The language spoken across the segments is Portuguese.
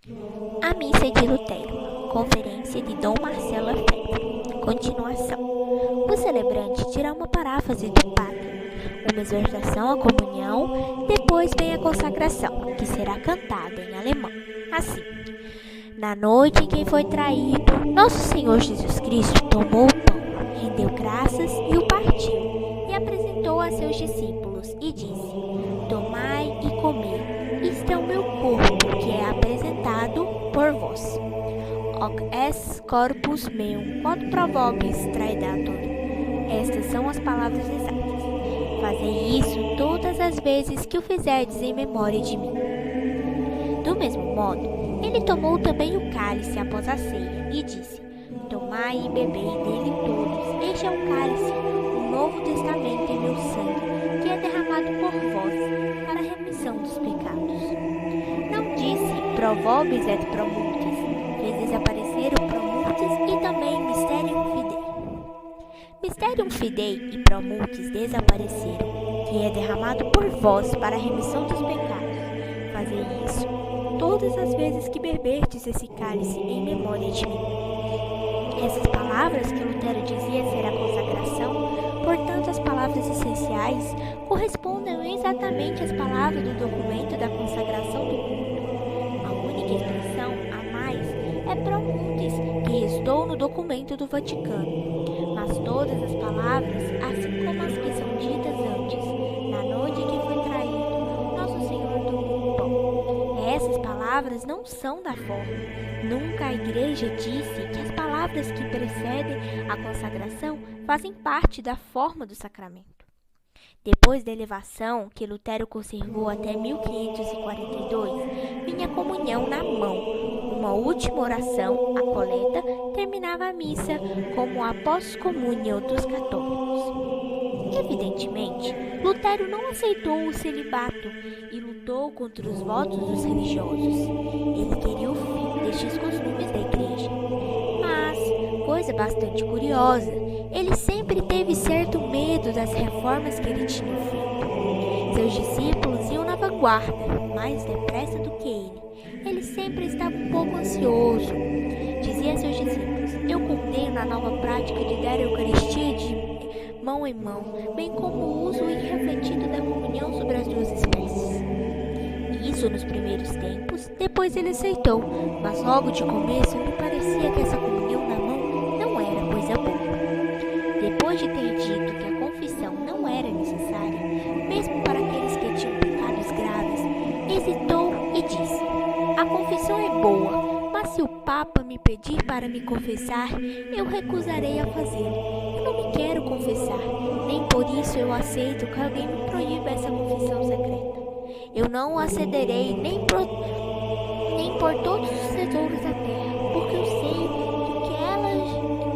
A missa de Lutero, conferência de Dom Marcelo Lefebvre. Continuação. O celebrante dirá uma paráfrase do padre, uma exortação à comunhão, depois vem a consagração, que será cantada em alemão. Assim: na noite em que foi traído, nosso Senhor Jesus Cristo tomou o pão, rendeu graças e o partiu, e apresentou a seus discípulos, e disse: tomai e comei, isto é o meu corpo, que é apresentado por vós. Hoc est corpus meum, quod pro vobis traedatur. Estas são as palavras exatas. Fazei isso todas as vezes que o fizerdes em memória de mim. Do mesmo modo, ele tomou também o cálice após a ceia e disse: tomai e bebei dele todos, este é o cálice, o novo testamento em meu sangue, que é derramado por vós, para a remissão dos pecados. Não disse pro vobis et pro multis, fez desaparecer o pro multis e também mysterium fidei. Mysterium fidei e pro multis desapareceram, que é derramado por vós para a remissão dos pecados. Fazei isso todas as vezes que beberdes esse cálice em memória de mim. Essas palavras que Lutero dizia ser a consagração, portanto as palavras essenciais, correspondem exatamente às palavras do documento da consagração do culto. A única expressão a mais é pro multis, que restou no documento do Vaticano. Mas todas as palavras, assim como as que são ditas antes, na noite em que foi traído, nosso Senhor tomou o pão. Essas palavras não são da forma. Nunca a Igreja disse que as palavras que precedem a consagração fazem parte da forma do sacramento. Depois da elevação, que Lutero conservou até 1542, vinha a comunhão na mão. Uma última oração, a coleta, terminava a missa como a pós-comunhão dos católicos. Evidentemente, Lutero não aceitou o celibato e lutou contra os votos dos religiosos. Ele queria o fim destes costumes da Igreja. Mas, coisa bastante curiosa, ele sempre teve certo medo das reformas que ele tinha feito. Seus discípulos iam na vanguarda, mais depressa do que ele. Ele sempre estava um pouco ansioso. Dizia a seus discípulos: eu condeno a nova prática de dar a Eucaristia de mão em mão, bem como o uso irrefletido da comunhão sobre as duas espécies. Isso nos primeiros tempos, depois ele aceitou, mas logo de começo me parecia que essa comunhão na mão não era coisa boa. Depois de ter dito que a confissão não era necessária, mesmo para aqueles que tinham pecados graves, hesitou e disse: a confissão é boa, mas se o Papa me pedir para me confessar, eu recusarei a fazê-lo. Eu não me quero confessar, nem por isso eu aceito que alguém me proíba essa confissão secreta. Eu não a cederei nem por todos os tesouros da terra, porque eu sei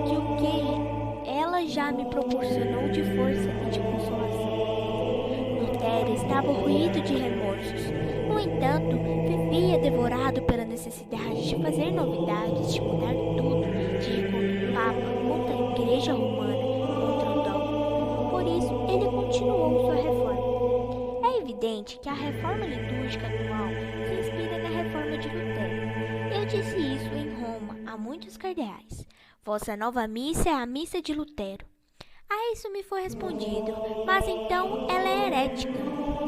que o que ela já me proporcionou de força e de consolação. Lutero estava ruído de remorsos. No entanto, vivia devorado pela necessidade de fazer novidades, de mudar tudo, de ir contra o Papa, contra a Igreja Romana, contra o dogma. Por isso, ele continuou sua reforma. É evidente que a reforma litúrgica atual se inspira na reforma de Lutero. Eu disse isso em Roma a muitos cardeais. Vossa nova missa é a missa de Lutero. A isso me foi respondido: mas então ela é herética.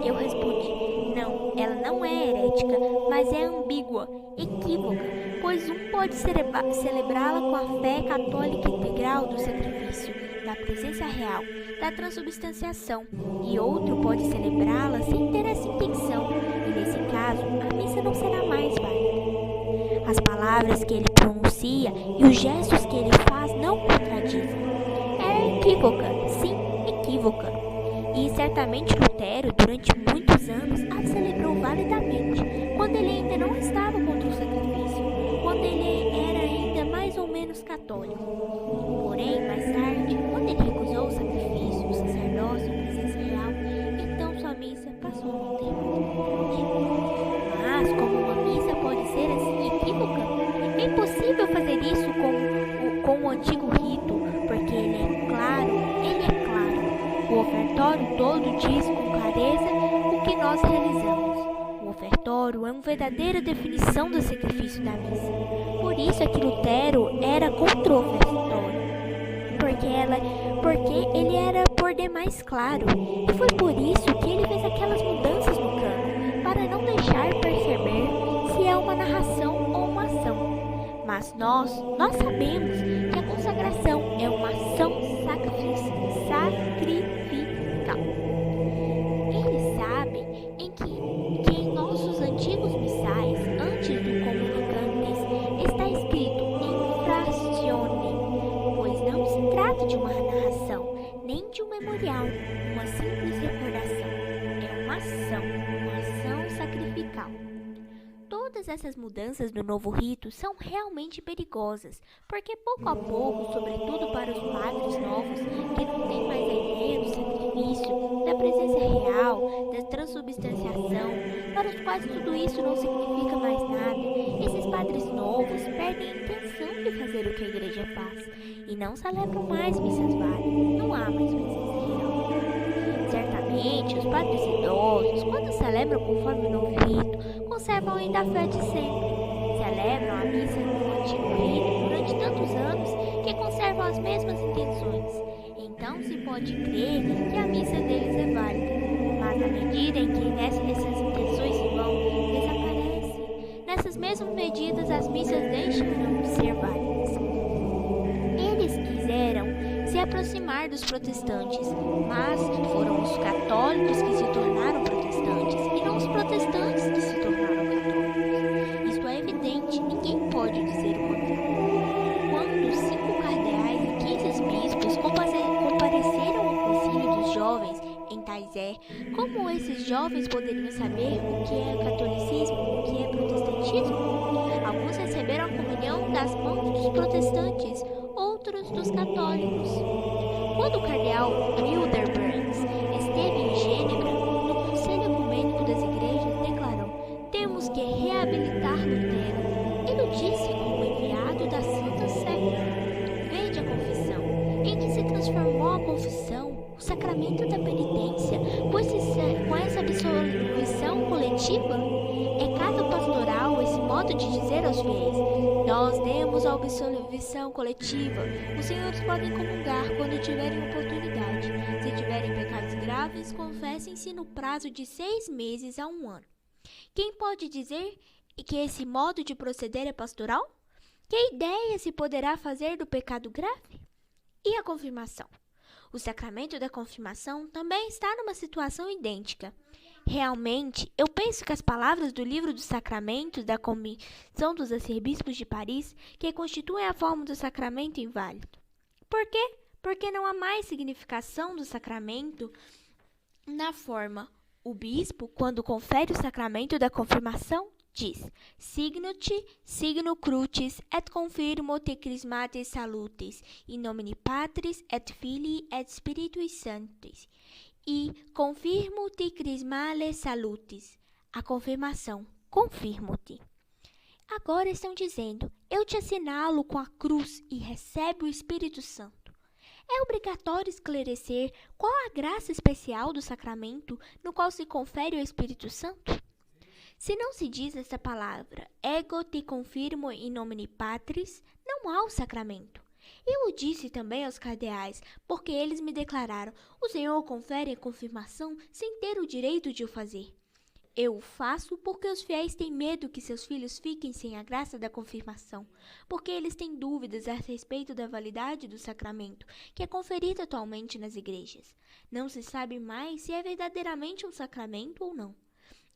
Eu respondi: não, ela não é herética, mas é ambígua, equívoca, pois um pode celebrá-la com a fé católica integral do sacrifício, da presença real, da transubstanciação, e outro pode celebrá-la sem ter essa intenção, e nesse caso a missa não será mais válida. As palavras que ele pronuncia e os gestos que ele faz não contradizem. É equívoca, sim, equívoca. E certamente Lutero, durante muitos anos, a celebrou validamente, quando ele ainda não estava contra o sacrifício, quando ele era ainda mais ou menos católico. Porém, mais tarde, quando ele recusou o sacrifício, o sacerdócio, a presença real, então sua missa passou a não ter muita validade. Mas, como uma missa pode ser assim equívoca, é impossível fazer isso com o antigo rito, porque ele é claro. O ofertório todo diz com clareza o que nós realizamos. O ofertório é uma verdadeira definição do sacrifício da missa. Por isso é que Lutero era contra o ofertório, porque ele era por demais claro, e foi por isso que ele fez aquelas mudanças no cano, para não deixar perceber se é uma narração ou uma ação. Mas nós sabemos que a consagração é uma ação sacrificial. Eles sabem que em nossos antigos missais, antes do Comunicantes, está escrito infrazione, pois não se trata de uma narração, nem de um memorial, uma simples recordação. É uma ação sacrificial. Todas essas mudanças no novo rito são realmente perigosas, porque pouco a pouco, sobretudo para os padres novos, que não têm mais a ideia do sacrifício, da presença real, da transubstanciação, para os quais tudo isso não significa mais nada, esses padres novos perdem a intenção de fazer o que a igreja faz, e não celebram mais missas válidas, não há mais presença real. Certamente, os padres idosos, quando celebram conforme o novo rito, conservam ainda a fé de sempre. Celebram a missa no antigo rito durante tantos anos que conservam as mesmas intenções. Então se pode crer que a missa deles é válida. Mas à medida em que essas intenções se vão, desaparecem. Nessas mesmas medidas, as missas deixarão de ser válidas. Eles quiseram se aproximar dos protestantes, mas foram os católicos que se tornaram protestantes e não os protestantes que se tornaram católicos. Isto é evidente, ninguém pode dizer o contrário. Quando 5 cardeais e 15 bispos compareceram ao concílio dos jovens em Taizé, como esses jovens poderiam saber o que é catolicismo, o que é protestantismo? Alguns receberam a comunhão das mãos dos protestantes, outros dos católicos. Quando o cardeal Hildebrandt esteve em Gênebra, no Conselho Ecumênico das Igrejas, declarou: temos que reabilitar Lutero. Ele o disse como enviado da Santa Sé. Vede a confissão, em que se transformou a confissão, o sacramento da penitência, pois com essa absolvição coletiva, é caso pastoral esse modo de dizer aos fiéis: nós demos a absolvição coletiva. Os senhores podem comungar quando tiverem oportunidade. Se tiverem pecados graves, confessem-se no prazo de 6 meses a 1 ano. Quem pode dizer que esse modo de proceder é pastoral? Que ideia se poderá fazer do pecado grave? E a confirmação? O sacramento da confirmação também está numa situação idêntica. Realmente, eu penso que as palavras do livro dos sacramentos da Comissão dos Arcebispos de Paris, que constituem a forma do sacramento inválido. Por quê? Porque não há mais significação do sacramento na forma. O bispo, quando confere o sacramento da confirmação, diz: Signoti, signo crucis, et confirmo te chrismatis salutis, in nomine Patris, et Filii, et Spiritui Sanctis. E confirmo-te crismale salutis. A confirmação, confirmo-te. Agora estão dizendo: eu te assinalo com a cruz e recebe o Espírito Santo. É obrigatório esclarecer qual a graça especial do sacramento no qual se confere o Espírito Santo? Se não se diz essa palavra, ego te confirmo in nomine Patris, não há o sacramento. Eu o disse também aos cardeais, porque eles me declararam: o Senhor confere a confirmação sem ter o direito de o fazer. Eu o faço porque os fiéis têm medo que seus filhos fiquem sem a graça da confirmação, porque eles têm dúvidas a respeito da validade do sacramento, que é conferido atualmente nas igrejas. Não se sabe mais se é verdadeiramente um sacramento ou não.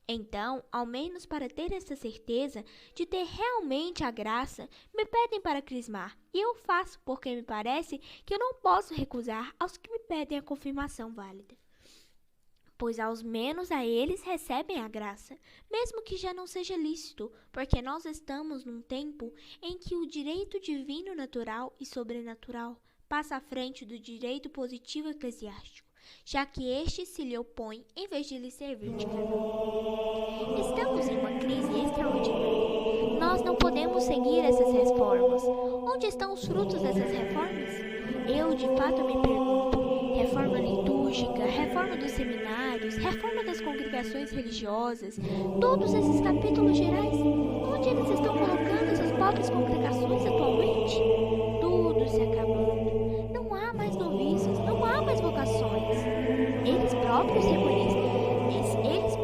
Então, ao menos para ter essa certeza de ter realmente a graça, me pedem para crismar, e eu faço porque me parece que eu não posso recusar aos que me pedem a confirmação válida. Pois aos menos a eles recebem a graça, mesmo que já não seja lícito, porque nós estamos num tempo em que o direito divino natural e sobrenatural passa à frente do direito positivo eclesiástico, já que este se lhe opõe em vez de lhe servir de canal. Estamos em uma crise extraordinária. Nós não podemos seguir essas reformas. Onde estão os frutos dessas reformas? Eu, de fato, me pergunto: reforma litúrgica, reforma dos seminários, reforma das congregações religiosas, todos esses capítulos gerais, onde eles estão colocando essas pobres congregações atualmente? Tudo se acabando. Não há mais noviços, não há mais vocações. Eles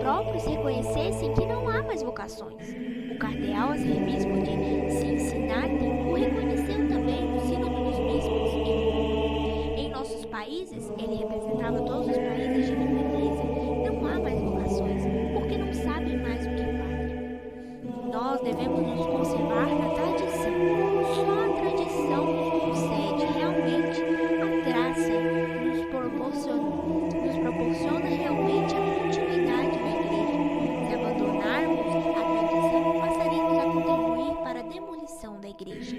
próprios reconhecessem que não há mais vocações. O cardeal arcebispo de Cincinnati o reconheceu também no Sínodo dos Bispos em nossos países. Ele representava todos os países de língua inglesa. Não há mais vocações, porque não sabem mais o que vale. Nós devemos nos conservar na tradição. Só a tradição nos concede realmente a graça, nos proporciona realmente a continuidade na igreja. Se abandonarmos a tradição, passaremos a contribuir para a demolição da igreja.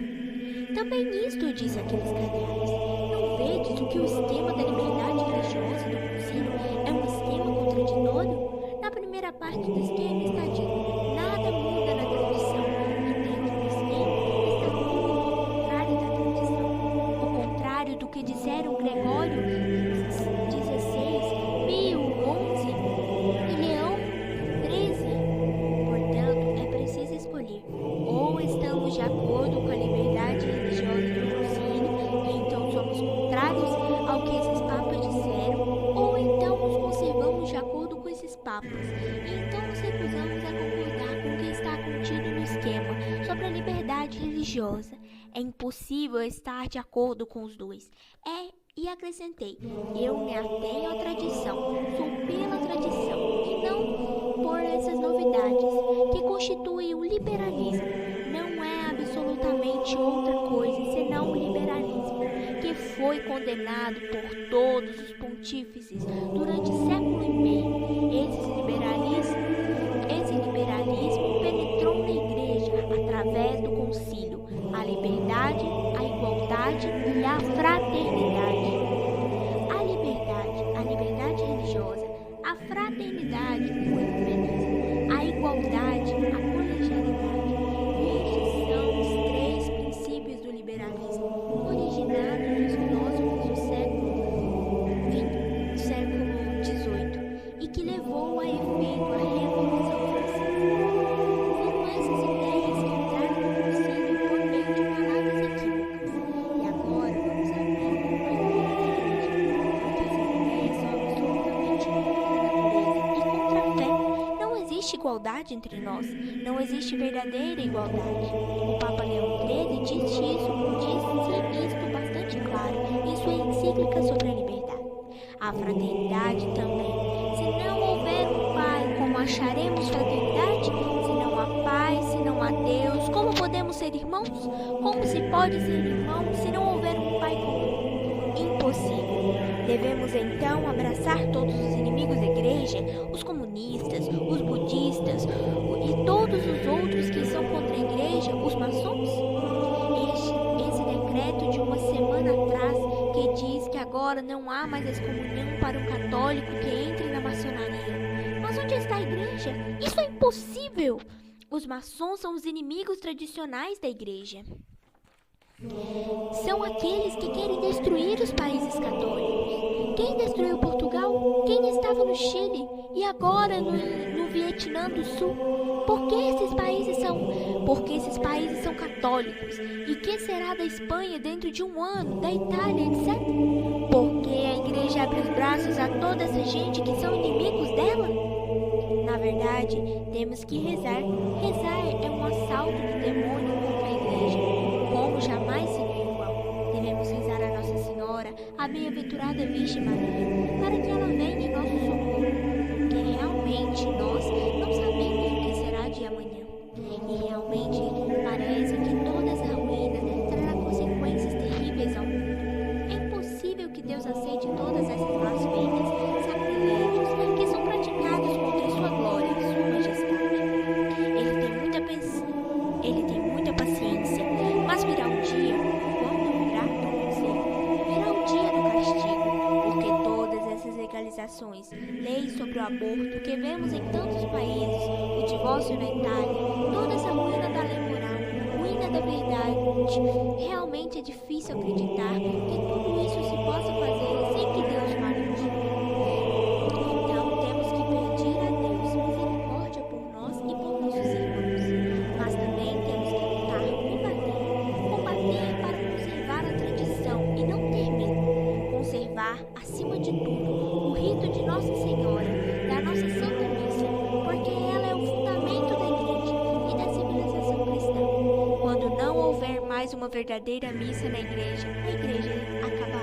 Também nisto disse aqueles cardeais: não vedes o que o esquema da liberdade religiosa do concílio é um esquema contraditório? Na primeira parte do esquema está dito: nada muda na tradição, e dentro do esquema está tudo ao contrário da tradição, o contrário do que disseram Gregório XVI, Pio XI e Leão XIII. Portanto, é preciso escolher: ou estamos de acordo com a liberdade religiosa do concílio, e então somos contrários ao que esses papas disseram, ou então nos conservamos de acordo com esses papas, e então nos recusamos a concordar com o que está contido no esquema sobre a liberdade religiosa. É impossível estar de acordo com os dois. E acrescentei: eu me atenho à tradição, sou pela tradição, e não por essas novidades que constituem o liberalismo. Não é absolutamente outra coisa senão o liberalismo, que foi condenado por todos os pontífices durante século e meio. Esse liberalismo penetrou na igreja através do concílio, a liberdade, a igualdade e a fraternidade. A liberdade religiosa, a fraternidade, o ecumenismo, a igualdade, a colegialidade. Estes são os três princípios do liberalismo, originados dos filósofos do século XVIII, e que levou a efeito a Revolução Francesa. Foram essas ideias que entraram no concílio por meio de palavras equívocas. E agora vamos abrir igualdade entre nós, não existe verdadeira igualdade. O Papa Leão XIII disse isto bastante claro em sua encíclica sobre a liberdade. A fraternidade também. Se não houver um Pai, como acharemos fraternidade? Se não há Pai, se não há Deus, como podemos ser irmãos? Como se pode ser irmão se não houver um Pai comum? Impossível. Devemos então abraçar todos os inimigos da igreja, os comunistas, os budistas e todos os outros que são contra a igreja, os maçons? Esse decreto de uma semana atrás que diz que agora não há mais excomunhão para um católico que entre na maçonaria. Mas onde está a igreja? Isso é impossível! Os maçons são os inimigos tradicionais da igreja. São aqueles que querem destruir os países católicos. Quem destruiu Portugal? Quem estava no Chile? E agora no Vietnã do Sul? Porque esses países são católicos. E que será da Espanha dentro de um ano? Da Itália, etc? Porque a igreja abre os braços a toda essa gente que são inimigos dela? Na verdade, temos que rezar. Rezar é um assalto do demônio contra a igreja, como jamais se viu igual. Devemos rezar a Nossa Senhora, a bem-aventurada Virgem Maria, para que ela venha em nosso socorro, porque realmente nós não sabemos o que será de amanhã. E realmente parece que toda essa ruína trará consequências terríveis ao mundo. É impossível que Deus aceite todas essas blasfêmias, sacrilégios que são praticados contra sua glória e sua majestade. Ele tem muita paciência, mas virá um dia, quando virá, não sei, virá o dia do castigo, porque todas essas legalizações, leis sobre o aborto que vemos em tantos países, o divórcio na Itália, toda essa ruína da lei moral, ruína da verdade, realmente é difícil acreditar que tudo isso se possa fazer sem que Deus faz uma verdadeira missa na igreja, a igreja acabará.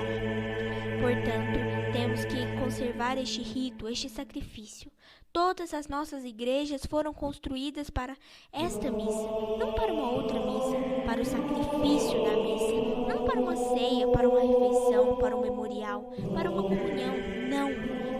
Portanto, temos que conservar este rito, este sacrifício. Todas as nossas igrejas foram construídas para esta missa, não para uma outra missa, para o sacrifício da missa, não para uma ceia, para uma refeição, para um memorial, para uma comunhão, não,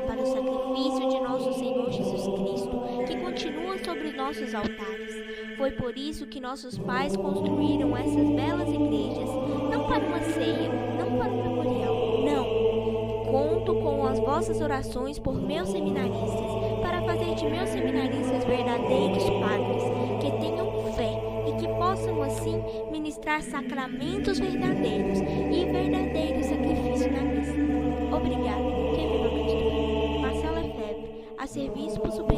para o sacrifício de nosso Senhor Jesus Cristo, que continua sobre os nossos altares. Foi por isso que nossos pais construíram essas belas igrejas, não para uma ceia, não para um memorial, não. Conto com as vossas orações por meus seminaristas, para fazer de meus seminaristas verdadeiros padres, que tenham fé e que possam assim ministrar sacramentos verdadeiros e verdadeiro sacrifício na missa. Obrigada. Quem me Marcela Febre, Arcebispo Superior